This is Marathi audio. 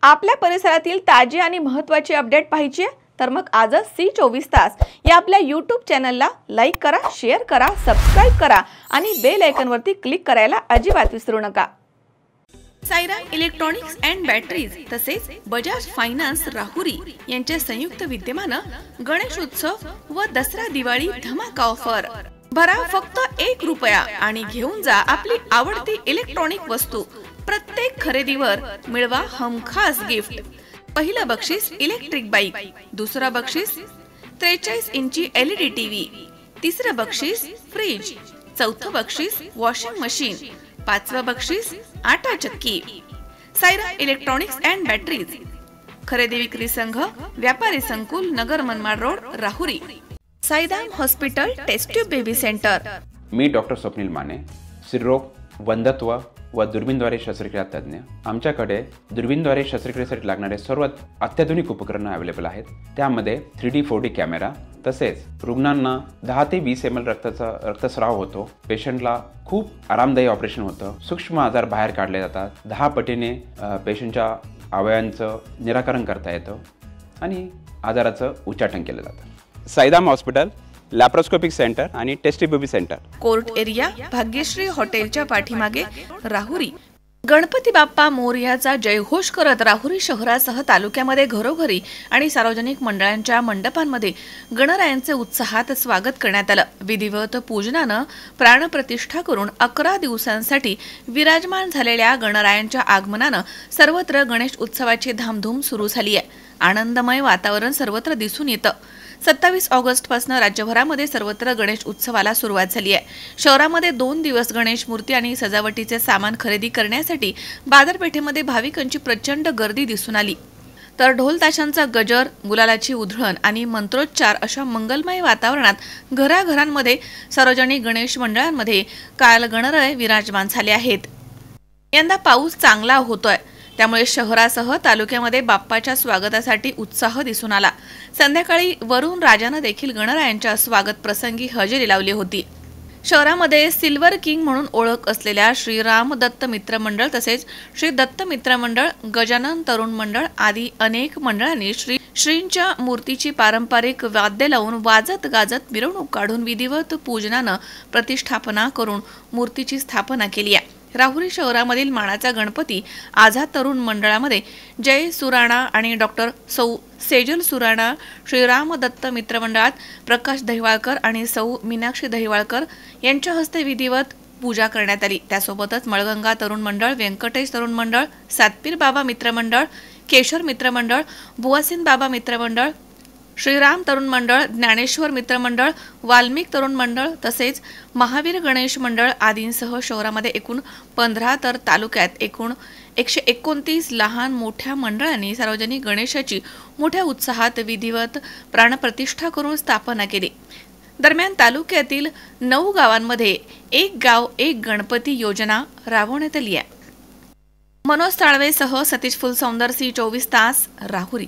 आपल्या परिसरातील ताजी आणि महत्त्वाची अपडेट पाहिजे तर मग आजच C24 या आपल्या YouTube चॅनलला लाईक करा, शेअर करा, सबस्क्राइब करा आणि बेल आयकॉनवरती क्लिक करायला अजिबात विसरू नका। साईराम इलेक्ट्रॉनिक्स अँड बॅटरीज तसेच बजाज फायनान्स राहुरी यांचे संयुक्त विद्यमानं गणेश उत्सव व दसरा दिवाळी धमाका ऑफर। भरा फक्त 1 रुपया आणि घेऊन जा आपली आवडती इलेक्ट्रॉनिक वस्तू। प्रत्येक खरेदीवर मिळवा हमखास गिफ्ट। पहिलं बक्षीस इलेक्ट्रिक बाईक, दुसरं बक्षीस 43 इंची LED टीव्ही, तिसरं बक्षीस फ्रीज, चौथं बक्षीस वॉशिंग मशीन, पाचवं बक्षीस आटा चक्की। साईराम इलेक्ट्रॉनिक्स अँड बॅटरीज, खरेदी विक्री संघ, व्यापारी संकुल, Nagar Manmad road, Rahuri. Sairam hospital test tube baby centre. मी डॉक्टर स्वप्नील माने, स्त्रीरोग, वंध्यत्व व दुर्बीणद्वारे शस्त्रक्रिया तज्ञ। आमच्याकडे दुर्बीणद्वारे शस्त्रक्रियेसाठी लागणारे सर्व अत्याधुनिक उपकरणं अवेलेबल आहेत। त्यामध्ये 3D 4D कॅमेरा, तसेच रुग्णांना 10 ते 20 ml रक्तस्राव होतो। पेशंटला खूप आरामदायी ऑपरेशन होतं। सूक्ष्म आजार बाहेर काढले जातात। 10 पटीने पेशंटच्या अवयवांचं निराकरण करता येतं आणि आजाराचं उच्चाटन केलं जातं। साईराम हॉस्पिटल लॅप्रोस्कोपिक सेंटर आणि test baby centre, court area, Bhagyashree हॉटेलच्या पाठीमागे, राहुरी। गणपती बाप्पा मोरयाचा जयघोष करत राहुरी शहरासह तालुक्यामध्ये घरोघरी आणि सार्वजनिक मंडळांच्या मंडपांमध्ये गणरायांचे उत्साहात स्वागत करण्यात आलं। विधिवत पूजनानं प्राणप्रतिष्ठा करून 11 दिवसांसाठी विराजमान झालेल्या गणरायांच्या आगमनानं सर्वत्र गणेश उत्सवाची धामधूम सुरू झाली आहे। आनंदमय वातावरण सर्वत्र दिसून येतं। 27 ऑगस्ट पासून राज्यभरामध्ये सर्वत्र गणेश उत्सवाला सुरुवात झाली आहे। शहरामध्ये 2 दिवस गणेश मूर्ती आणि सजावटीचे सामान खरेदी करण्यासाठी बाजारपेठेमध्ये भाविकांची प्रचंड गर्दी दिसून आली। तर ढोल ताशांचा गजर, गुलालाची उधळण आणि मंत्रोच्चार अशा मंगलमय वातावरणात घराघरांमध्ये सार्वजनिक गणेश मंडळांमध्ये काल गणराय विराजमान झाले आहेत। यंदा पाऊस चांगला होतोय, त्यामुळे शहरासह तालुक्यामध्ये बाप्पाच्या स्वागतासाठी उत्साह दिसून आला। संध्याकाळी वरुण राजानं देखील गणरायांच्या स्वागत प्रसंगी हजेरी लावली होती। शहरामध्ये सिल्वर किंग म्हणून ओळख असलेल्या श्री राम दत्त मित्र मंडळ तसेच श्री दत्त मित्र मंडळ, गजानन तरुण मंडळ आदी अनेक मंडळांनी श्रींच्या मूर्तीची पारंपरिक वाद्य लावून वाजत गाजत मिरवणूक काढून विधिवत पूजनानं प्रतिष्ठापना करून मूर्तीची स्थापना केली आहे। राहुरी शहरामधील मानाचा गणपती आझाद तरुण मंडळामध्ये जय सुराणा आणि डॉक्टर सौ सेजल सुराणा, श्रीराम दत्त मित्र मंडळात प्रकाश दहिवाळकर आणि सौ मीनाक्षी दहिवाळकर यांच्या हस्ते विधिवत पूजा करण्यात आली। त्यासोबतच मळगंगा तरुण मंडळ, व्यंकटेश तरुण मंडळ, सातपीर बाबा मित्र मंडळ, केशर मित्र मंडळ, बुवासिन बाबा मित्र मंडळ, श्रीराम तरुण मंडळ, ज्ञानेश्वर मित्र मंडळ, वाल्मिक तरुण मंडळ तसेच महावीर गणेश मंडळ आदींसह शहरामध्ये एकूण 15 तर तालुक्यात एकूण 129 लहान मोठ्या मंडळांनी सार्वजनिक गणेशाची मोठ्या उत्साहात विधिवत प्राणप्रतिष्ठा करून स्थापना केली। दरम्यान तालुक्यातील 9 गावांमध्ये 1 गाव 1 गणपती योजना राबवण्यात आली आहे। मनोज ताळवेसह सतीश फुलसौंदर, C24 राहुरी।